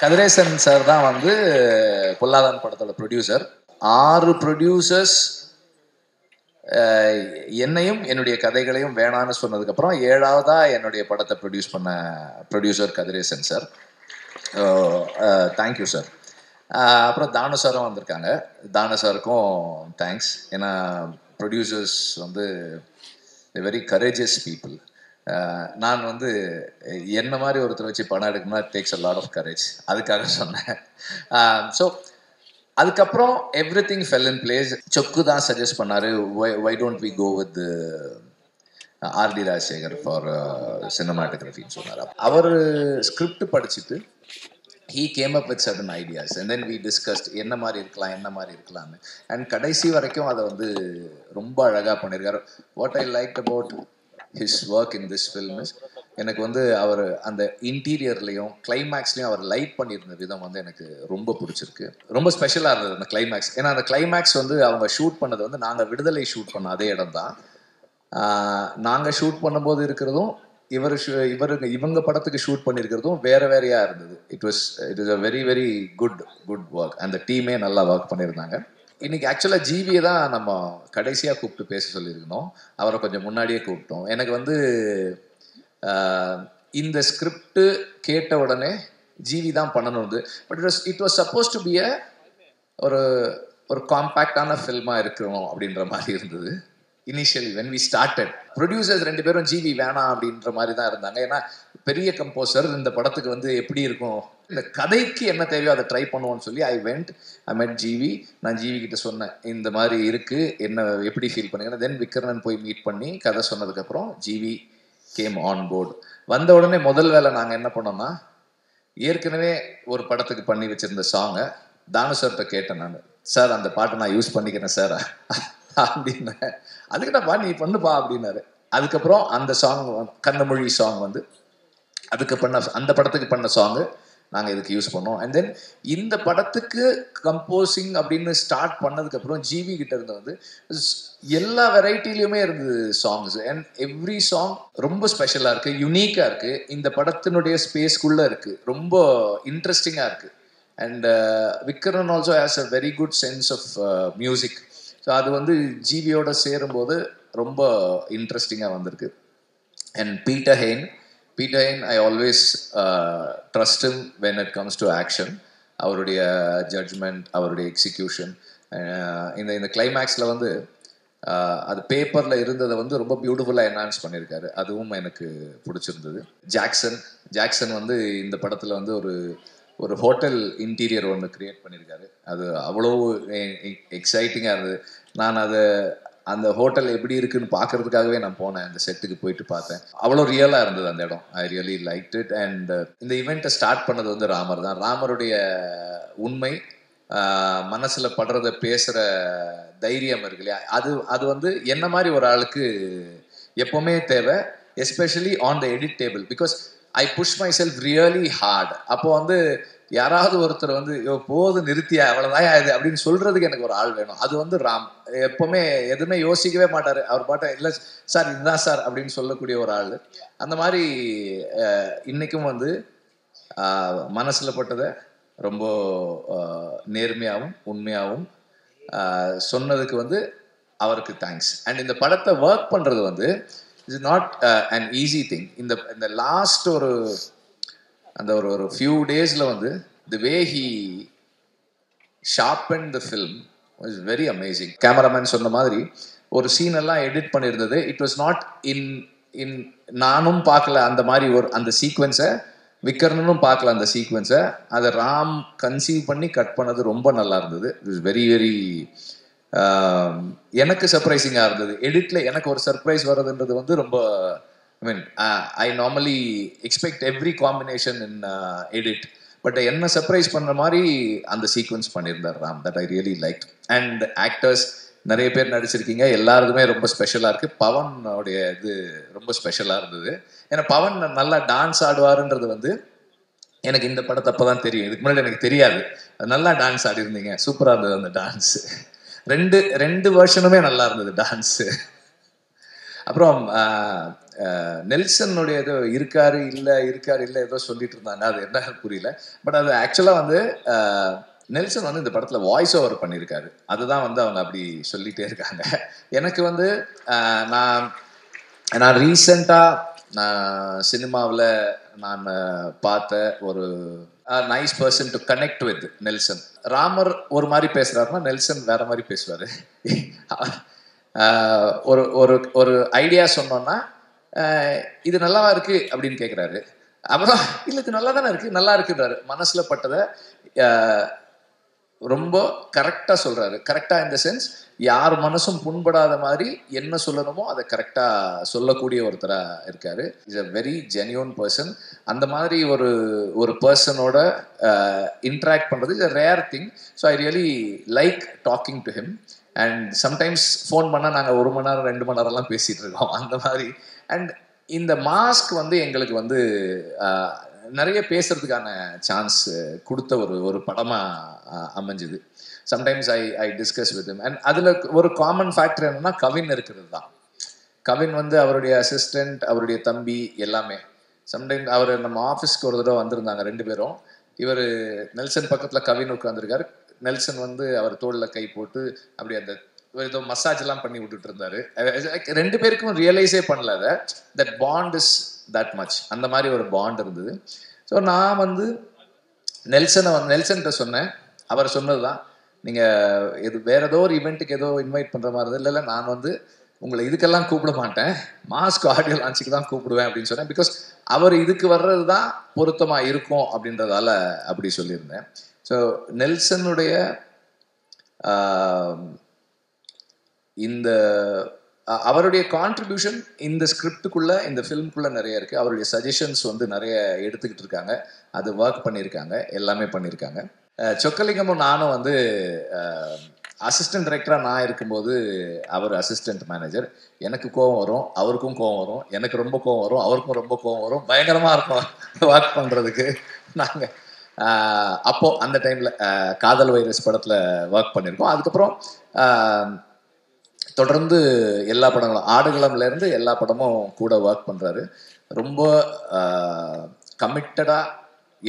Kathiresan sir தான் வந்து பொல்லாதன் படத்தோட ப்ரொடியூசர். 6 ப்ரொடியூசர்ஸ் என்னையும் என்னுடைய கதைகளையும் வேணான்னு சொன்னதுக்கப்புறம் 7ஆவதா என்னுடைய படத்தை ப்ரொடியூஸ் பண்ண producer Kathiresan sir. Thank you sir. அப்புறம் தானு சாரும் வந்திருக்காங்க. தானு சாருக்கும் தேங்க்ஸ். ஏன்னா ப்ரொடியூசர்ஸ் வந்து வெரி கரேஜியஸ் பீப்புள். நான் வந்து என்ன மாதிரி ஒருத்தர் வச்சு படம் எடுக்கணும்னா takes a lot of courage. அதுக்காக சொன்னேன். ஸோ அதுக்கப்புறம் everything fell in place. Chokku தான் சஜஸ்ட் பண்ணாரு, why don't we go with R D Rajasekar for சினிமாட்டோகிராஃபின்னு சொன்னார். அவர் ஸ்கிரிப்ட் படிச்சுட்டு he came up with certain ideas and then we discussed என்ன மாதிரி இருக்கலாம்னு. அண்ட் கடைசி வரைக்கும் அதை வந்து ரொம்ப அழகாக பண்ணியிருக்காரு. What I like about his work in this film is, எனக்கு வந்து அவர் அந்த இன்டீரியர்லையும் கிளைமேக்ஸ்லையும் அவர் லைட் பண்ணியிருந்த விதம் வந்து எனக்கு ரொம்ப பிடிச்சிருக்கு. ரொம்ப ஸ்பெஷலாக இருந்தது அந்த கிளைமேக்ஸ். ஏன்னா அந்த கிளைமேக்ஸ் வந்து அவங்க ஷூட் பண்ணது வந்து நாங்கள் விடுதலை ஷூட் பண்ண அதே இடம் தான். நாங்கள் ஷூட் பண்ணும்போது இருக்கிறதும் இவங்க படத்துக்கு ஷூட் பண்ணியிருக்கிறதும் வேறையா இருந்தது. It is a very very good work. அந்த டீமே நல்லா ஒர்க் பண்ணியிருந்தாங்க. இன்னைக்கு ஆக்சுவலாக ஜிவியை தான் நம்ம கடைசியாக கூப்பிட்டு பேச சொல்லியிருக்கணும். அவரை கொஞ்சம் முன்னாடியே கூப்பிட்டோம். எனக்கு வந்து இந்த ஸ்கிரிப்டு கேட்ட உடனே ஜிவி தான் பண்ணணும். But it was supposed to be ஒரு காம்பேக்டான ஃபில்மாக இருக்கணும் அப்படின்ற மாதிரி இருந்தது. Initially when we started, producers 2 பேரும் ஜிவி வேணாம் அப்படின்ற மாதிரி தான் இருந்தாங்க. ஏன்னா பெரிய கம்போசர், இந்த படத்துக்கு வந்து எப்படி இருக்கும், இந்த கதைக்கு என்ன தேவையோ அதை ட்ரை பண்ணுவோன்னு சொல்லி ஐ மெட் ஜிவி. நான் ஜிவி கிட்ட சொன்னேன், இந்த மாதிரி இருக்கு, என்ன எப்படி ஃபீல் பண்ணுங்க. தென் விக்ரனன் போய் மீட் பண்ணி கதை சொன்னதுக்கப்புறம் ஜிவி கேம் ஆன் போர்டு. வந்த உடனே முதல் வேலை நாங்கள் என்ன பண்ணோம்னா, ஏற்கனவே ஒரு படத்துக்கு பண்ணி வச்சிருந்த சாங்கை தானு சார்கிட்ட கேட்டேன். நான், சார் அந்த பாட்டை நான் யூஸ் பண்ணிக்கிறேன் சார் அப்படின்னேன். அதுக்குதான்ப்பா நீ பண்ணுப்பா அப்படின்னாரு. அதுக்கப்புறம் அந்த சாங் கண்ணமொழி சாங் வந்து அதுக்கு அந்த படத்துக்கு பண்ண சாங்கு நாங்கள் இதுக்கு யூஸ் பண்ணோம். அண்ட் தென் இந்த படத்துக்கு கம்போசிங் அப்படின்னு ஸ்டார்ட் பண்ணதுக்கப்புறம் ஜிவி கிட்ட இருந்து வந்து எல்லா வெரைட்டிலையுமே இருந்தது சாங்ஸ். அண்ட் எவ்ரி சாங் ரொம்ப ஸ்பெஷலாக இருக்குது, யூனிக்காக இருக்குது, இந்த படத்தினுடைய ஸ்பேஸ்க்குள்ளே இருக்குது, ரொம்ப இன்ட்ரெஸ்டிங்காக இருக்குது. And Vikran also has a very good sense of music. So அது வந்து ஜிவியோட சேரும்போது ரொம்ப இன்ட்ரெஸ்டிங்காக வந்திருக்கு. And Peter Hein, I always trust him when it comes to action. அவருடைய ஜட்ஜ்மெண்ட், அவருடைய எக்ஸிக்யூஷன். இந்த கிளைமேக்ஸில் வந்து அது பேப்பரில் இருந்ததை வந்து ரொம்ப பியூட்டிஃபுல்லாக என்ஹான்ஸ் பண்ணியிருக்காரு. அதுவும் எனக்கு பிடிச்சிருந்தது. ஜாக்சன் வந்து இந்த படத்தில் வந்து ஒரு ஹோட்டல் இன்டீரியர் ஒன்று கிரியேட் பண்ணியிருக்காரு. அது அவ்வளோ எக்ஸைட்டிங்காக இருந்தது. நான் அந்த ஹோட்டல் எப்படி இருக்குன்னு பார்க்கறதுக்காகவே நான் போனேன். அந்த செட்டுக்கு போயிட்டு பார்த்தேன். அவ்வளோ ரியலாக இருந்தது அந்த இடம். I really liked it. And இந்த ஈவெண்ட்டை ஸ்டார்ட் பண்ணது வந்து ராமர் தான். ராமருடைய உண்மை, மனசில் படுறத பேசுகிற தைரியம் இருக்கு இல்லையா, அது வந்து என்ன மாதிரி ஒரு ஆளுக்கு எப்போவுமே தேவை. Especially on the edit table, because I push myself really hard. அப்போ வந்து யாராவது ஒருத்தர் வந்து போது நிறுத்தியா அவ்வளோதான் இது அப்படின்னு சொல்றதுக்கு எனக்கு ஒரு ஆள் வேணும். அது வந்து ராம் எப்பவுமே எதுவுமே யோசிக்கவே மாட்டார். அவர் பாட்ட இல்லை சார் இதுதான் சார் அப்படின்னு சொல்லக்கூடிய ஒரு ஆள். அந்த மாதிரி இன்னைக்கும் வந்து மனசில் பட்டதை ரொம்ப நேர்மையாகவும் உண்மையாகவும் சொன்னதுக்கு வந்து அவருக்கு தேங்க்ஸ். அண்ட் இந்த படத்தை ஒர்க் பண்ணுறது வந்து it's not an easy thing. இந்த லாஸ்ட் ஒரு ஃபியூ டேஸில் வந்து the way he sharpen the film is very amazing. Cameraman சொன்ன மாதிரி ஒரு சீன் எல்லாம் எடிட் பண்ணியிருந்தது. இட் வாஸ் நாட் இன் நானும் பார்க்கல அந்த மாதிரி அந்த சீக்வன்ஸை, விக்ரனும் பார்க்கல அந்த சீக்வன்ஸை. அதை ராம் கன்சீவ் பண்ணி கட் பண்ணது ரொம்ப நல்லா இருந்தது. இட் இஸ் வெரி வெரி எனக்கு சர்ப்ரைசிங்காக இருந்தது. எடிட்டில் எனக்கு ஒரு சர்ப்ரைஸ் வர்றதுன்றது வந்து ரொம்ப I normally expect every combination in edit. But என்ன சர்ப்ரைஸ் பண்ணுற மாதிரி அந்த சீக்வன்ஸ் பண்ணியிருந்தார் Ram. That I really like. And actors நிறைய பேர் நடிச்சிருக்கீங்க, எல்லாருக்குமே ரொம்ப ஸ்பெஷலாக இருக்குது. பவனுடைய இது ரொம்ப ஸ்பெஷலாக இருந்தது. ஏன்னா பவன் நல்லா டான்ஸ் ஆடுவாருன்றது வந்து எனக்கு இந்த படத்தை அப்போ தான் தெரியும். இதுக்கு முன்னாடி எனக்கு தெரியாது. நல்லா டான்ஸ் ஆடி இருந்தீங்க, சூப்பராக இருந்தது அந்த டான்ஸு. ரெண்டு வெர்ஷனுமே நல்லா இருந்தது டான்ஸு. அப்புறம் நெல்சனுடைய ஏதோ இருக்காரு இல்லை ஏதோ சொல்லிட்டு இருந்தாங்க, அது என்ன புரியல. பட் அது ஆக்சுவலாக வந்து நெல்சன் வந்து இந்த படத்தில் வாய்ஸ் ஓவர் பண்ணியிருக்காரு. அதுதான் வந்து அவங்க அப்படி சொல்லிகிட்டே இருக்காங்க. எனக்கு வந்து நான் ரீசெண்டாக சினிமாவில் நான் பார்த்த ஒரு nice person to connect with Nelson. Ramar ஒரு மாதிரி பேசுகிறாருன்னா நெல்சன் வேற மாதிரி பேசுவார். ஒரு ஒரு ஒரு ஐடியா சொன்னோன்னா இது நல்லாவா இருக்கு அப்படின்னு கேட்குறாரு. அப்புறம் இல்லை இது நல்லா தானே இருக்கு, நல்லா இருக்குன்றாரு. மனசில் பட்டதை ரொம்ப கரெக்டாக சொல்கிறாரு. கரெக்டாக இந்த சென்ஸ் யார் மனசும் புண்படாத மாதிரி என்ன சொல்லணுமோ அதை கரெக்டாக சொல்லக்கூடிய ஒருத்தராக இருக்கார். Is a very genuine person. அந்த மாதிரி ஒரு பர்சனோட இன்ட்ராக்ட் பண்ணுறது is a rare thing. So I really like talking to him. And sometimes phone பண்ணால் நாங்கள் 1 மணி நேரம் 2 மணி நேரம்லாம் பேசிகிட்டு இருக்கோம் அந்த மாதிரி. அண்ட் இந்த மாஸ்க் வந்து எங்களுக்கு வந்து நிறைய பேசுறதுக்கான சான்ஸ் கொடுத்த ஒரு படமாக அமைஞ்சுது. Sometimes I discuss with him. And அதில் ஒரு காமன் ஃபேக்டர் என்னன்னா கவின் இருக்கிறது தான். கவின் வந்து அவருடைய அசிஸ்டண்ட், அவருடைய தம்பி எல்லாமே. சம்டைம்ஸ் அவர் நம்ம ஆஃபீஸ்க்கு ஒரு தடவை வந்திருந்தாங்க 2 பேரும். இவர் நெல்சன் பக்கத்தில் கவின் உட்காந்துருக்காரு. நெல்சன் வந்து அவர் தோளில் கை போட்டு அப்படி அந்த ஏதோ மசாஜ் எல்லாம் பண்ணி விட்டுட்டு இருந்தாரு. 2 பேருக்கும் ரியலைஸே பண்ணல அதை, that bond is that much. அந்த மாதிரி ஒரு பாண்ட் இருந்தது. ஸோ நான் வந்து நெல்சன்கிட்ட சொன்னேன். அவர் சொன்னது தான், நீங்கள் இது வேற ஏதோ ஒரு ஈவெண்ட்டுக்கு ஏதோ இன்வைட் பண்ணுற மாதிரி இருந்தது. இல்லை நான் வந்து உங்களை இதுக்கெல்லாம் கூப்பிட மாட்டேன், மாஸ்க் ஆடியோ லான்ச்சுக்கு தான் கூப்பிடுவேன் அப்படின்னு சொன்னேன். பிகாஸ் அவர் இதுக்கு வர்றது தான் பொருத்தமாக இருக்கும் அப்படின்றதால அப்படி சொல்லியிருந்தேன். ஸோ நெல்சனுடைய இந்த அவருடைய கான்ட்ரிபியூஷன் இந்த ஸ்கிரிப்டுக்குள்ளே, இந்த ஃபிலிம்குள்ளே நிறைய இருக்குது. அவருடைய சஜஷன்ஸ் வந்து நிறைய எடுத்துக்கிட்டு இருக்காங்க, அது ஒர்க் பண்ணியிருக்காங்க, எல்லாமே பண்ணியிருக்காங்க. சொக்கலிங்கமும் நானும் வந்து அசிஸ்டன்ட் டைரக்டராக நான் இருக்கும்போது அவர் அசிஸ்டன்ட் மேனேஜர். எனக்கு கோவம் வரும், அவருக்கும் கோவம் வரும், எனக்கு ரொம்ப கோவம் வரும், அவருக்கும் ரொம்ப கோவம் வரும். பயங்கரமாக இருக்கும் ஒர்க் பண்ணுறதுக்கு. நாங்கள் அப்போது அந்த டைமில் காதல் வைரஸ் படத்தில் ஒர்க் பண்ணியிருக்கோம். அதுக்கப்புறம் தொடர்ந்து எல்லா படங்களும், ஆடுகளம்லேருந்து எல்லா படமும் கூட ஒர்க் பண்ணுறாரு. ரொம்ப கமிட்டடாக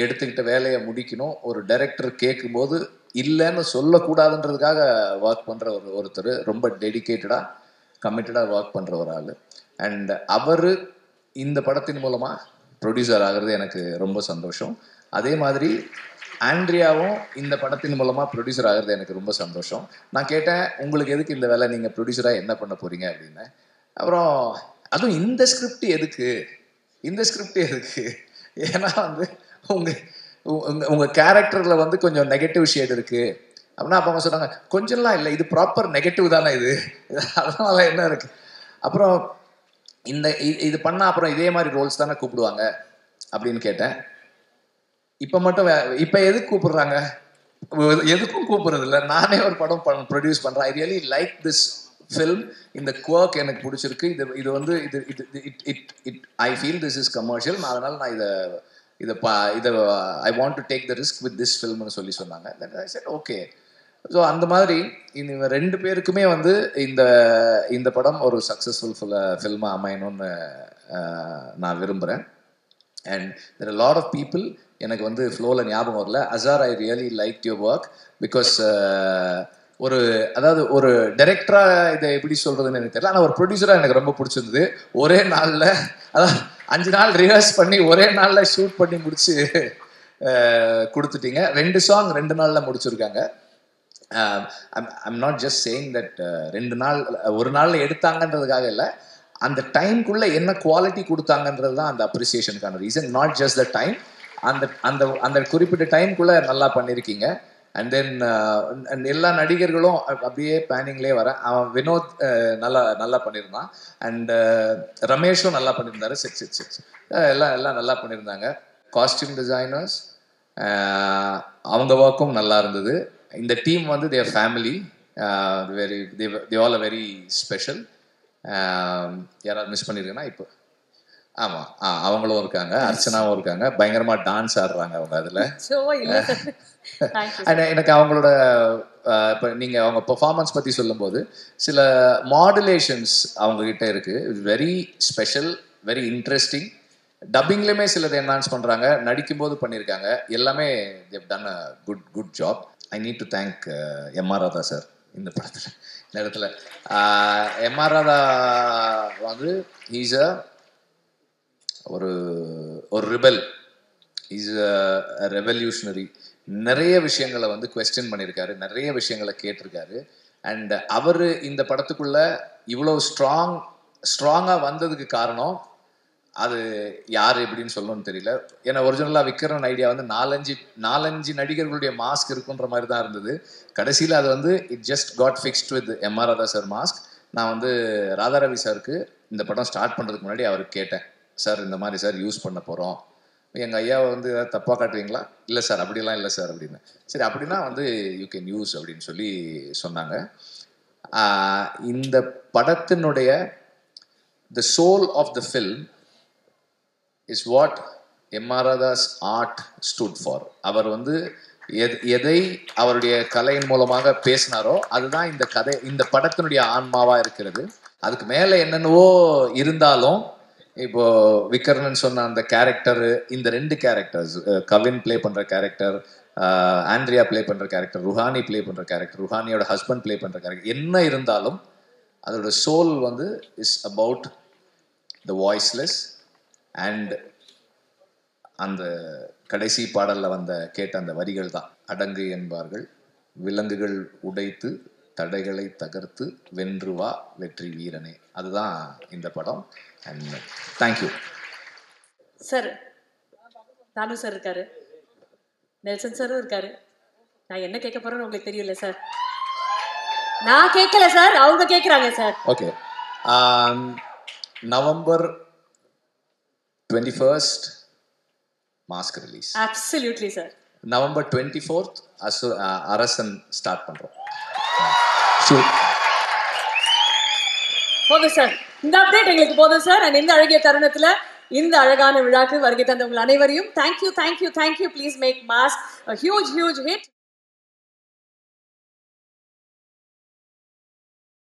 எடுத்துக்கிட்ட வேலையை முடிக்கணும். ஒரு டைரக்டர் கேட்கும்போது இல்லைன்னு சொல்லக்கூடாதுன்றதுக்காக ஒர்க் பண்ணுற ஒருத்தர். ரொம்ப டெடிக்கேட்டடாக கமிட்டடாக ஒர்க் பண்ணுற ஒரு ஆள். அண்ட் அவர் இந்த படத்தின் மூலமாக ப்ரொடியூசர் ஆகிறது எனக்கு ரொம்ப சந்தோஷம். அதே மாதிரி ஆண்ட்ரியாவும் இந்த படத்தின் மூலமாக ப்ரொடியூசர் ஆகிறது எனக்கு ரொம்ப சந்தோஷம். நான் கேட்டேன், உங்களுக்கு எதுக்கு இந்த வேலை, நீங்கள் ப்ரொடியூசராக என்ன பண்ண போகிறீங்க அப்படின்னு. அப்புறம் அதுவும் இந்த ஸ்கிரிப்ட் எதுக்கு, ஏன்னா வந்து உங்கள் கேரக்டரில் வந்து கொஞ்சம் நெகட்டிவ் ஷேட் இருக்குது அப்படின்னா, அப்போ அவங்க சொன்னாங்க, கொஞ்சம்லாம் இல்லை, இது ப்ராப்பர் நெகட்டிவ் தானே இது, அதனால என்ன இருக்குது. அப்புறம் இது பண்ணால் அப்புறம் இதே மாதிரி ரோல்ஸ் தானே கூப்பிடுவாங்க அப்படின்னு கேட்டேன். இப்போ எதுக்கு கூப்பிடுறாங்க, எதுக்கும் கூப்பிடுறது இல்லை, நானே ஒரு படம் ப்ரொடியூஸ் பண்ணுறேன். I really like this film. இந்த குவர்க் எனக்கு பிடிச்சிருக்கு. இது வந்து I feel this is commercial. அதனால் நான் இதை I want to take the risk with this ஃபில்ம்னு சொன்னாங்க. I set okay. ஸோ அந்த மாதிரி இவங்க 2 பேருக்குமே வந்து இந்த படம் ஒரு சக்ஸஸ்ஃபுல் ஃபில்மாக அமையணும்னு நான் விரும்புகிறேன். And there are lot of people, எனக்கு வந்து ஃப்ளோவில் ஞாபகம் வரல. Azhar, I really like your work. Because அதாவது ஒரு டைரக்டராக இதை எப்படி சொல்கிறதுன்னு எனக்கு தெரியல, ஆனால் ஒரு ப்ரொடியூசராக எனக்கு ரொம்ப பிடிச்சிருந்தது. ஒரே நாளில், அதாவது 5 நாள் ரிஹர்ஸ் பண்ணி ஒரே நாளில் ஷூட் பண்ணி முடிச்சு கொடுத்துட்டீங்க. 2 சாங் 2 நாளில் முடிச்சிருக்காங்க. I'm not just saying that 2 நாள் ஒரு நாளில் எடுத்தாங்கன்றதுக்காக இல்லை, அந்த டைம்குள்ளே என்ன குவாலிட்டி கொடுத்தாங்கன்றது தான் அந்த அப்ரிசியேஷனுக்கான reason. Not just the time, அந்த குறிப்பிட்ட டைம்குள்ளே நல்லா பண்ணியிருக்கீங்க. அண்ட் தென் எல்லா நடிகர்களும் அப்படியே பிளானிங்லேயே வரேன். அவன் வினோத் நல்லா பண்ணியிருந்தான். அண்ட் ரமேஷும் நல்லா பண்ணியிருந்தாரு. எல்லாம் நல்லா பண்ணியிருந்தாங்க. காஸ்டியூம் டிசைனர்ஸ் அவங்க ஒர்க்கும் நல்லா இருந்தது. இந்த டீம் வந்து their family, they all a very special. யாராவது மிஸ் பண்ணியிருக்கேன்னா இப்போ ஆமாம், அவங்களும் இருக்காங்க, அர்ச்சனாவும் இருக்காங்க. பயங்கரமாக டான்ஸ் ஆடுறாங்க அவங்க அதில். எனக்கு அவங்களோட இப்போ நீங்கள் அவங்க பெர்ஃபார்மன்ஸ் பற்றி சொல்லும்போது சில மாடுலேஷன்ஸ் அவங்கக்கிட்ட இருக்குது. It's very special very interesting. டப்பிங்லேயுமே சிலது என்ஹான்ஸ் பண்ணுறாங்க, நடிக்கும்போது பண்ணியிருக்காங்க. எல்லாமே they've done a good job. I need to thank M R. Radha sir இந்த படத்தில், இந்த இடத்துல. எம்.ஆர். ராதா வந்து ஹீஸ் ஒரு ரிபல், இஸ் அ ரெவல்யூஷனரி. நிறைய விஷயங்களை வந்து குவெஸ்டின் பண்ணியிருக்காரு, நிறைய விஷயங்களை கேட்டிருக்காரு. அண்ட் அவர் இந்த படத்துக்குள்ள இவ்வளோ ஸ்ட்ராங்காக வந்ததுக்கு காரணம் அது யார் எப்படின்னு சொல்லணும்னு தெரியல. ஏன்னா ஒரிஜினலாக விக்ரன் ஐடியா வந்து நாலஞ்சு நடிகர்களுடைய மாஸ்க் இருக்குன்ற மாதிரி தான் இருந்தது. கடைசியில் அது வந்து it just got fixed with MR. Radha sir mask. நான் வந்து ராதாரவி சாருக்கு இந்த படம் ஸ்டார்ட் பண்ணுறதுக்கு முன்னாடி அவருக்கு கேட்டேன், சார் இந்த மாதிரி சார் யூஸ் பண்ண போகிறோம், எங்கள் ஐயாவை வந்து ஏதாவது தப்பாக காட்டுவீங்களா? இல்லை சார் அப்படிலாம் இல்லை சார் அப்படின்னு. சரி அப்படின்னா வந்து யூ கேன் யூஸ் அப்படின்னு சொல்லி சொன்னாங்க. இந்த படத்தினுடைய the soul of the film is what M R. Radha's art stood for. அவர் வந்து எதை அவருடைய கலையின் மூலமாக பேசினாரோ அதுதான் இந்த படத்தினுடைய ஆன்மாவா இருக்கிறது. அதுக்கு மேல என்னென்னவோ இருந்தாலும், இப்போ விக்ரன் சொன்ன அந்த கேரக்டர், இந்த 2 கேரக்டர்ஸ், கவின் பிளே பண்ற கேரக்டர், ஆண்ட்ரியா பிளே பண்ற கேரக்டர், ருஹானி பிளே பண்ற கேரக்டர், ருஹானியோட ஹஸ்பண்ட் பிளே பண்ற கேரக்டர், என்ன இருந்தாலும் அதோட சோல் வந்து is about the voiceless. And அந்த கடைசி பாடல்ல கேட்ட அந்த வரிகள் தான், அடங்கு என்பார்கள் விலங்குகள் உடைத்து தடைகளை தகர்த்து வென்று வா வெற்றி வீரனே. அதுதான் இந்த படம். And thank you sir. Thanu sir இருக்காரு, நெல்சன் சாரும் இருக்காரு. நான் என்ன கேட்க போறேன்னு உங்களுக்கு தெரியல சார். நான் கேட்கல சார், அவங்க கேட்குறாங்க sir. Okay. November 21st mask release. Absolutely sir. November 24th அரசன் ஸ்டார்ட் பண்றோம். போதும் சார், இந்த அப்டேட் எங்களுக்கு போதும் சார். அண்ட் இந்த அழகிய தருணத்துல இந்த அழகான விழாக்கு வருகை தந்தவங்கள் அனைவரையும் thank you. Please make Mask a huge hit.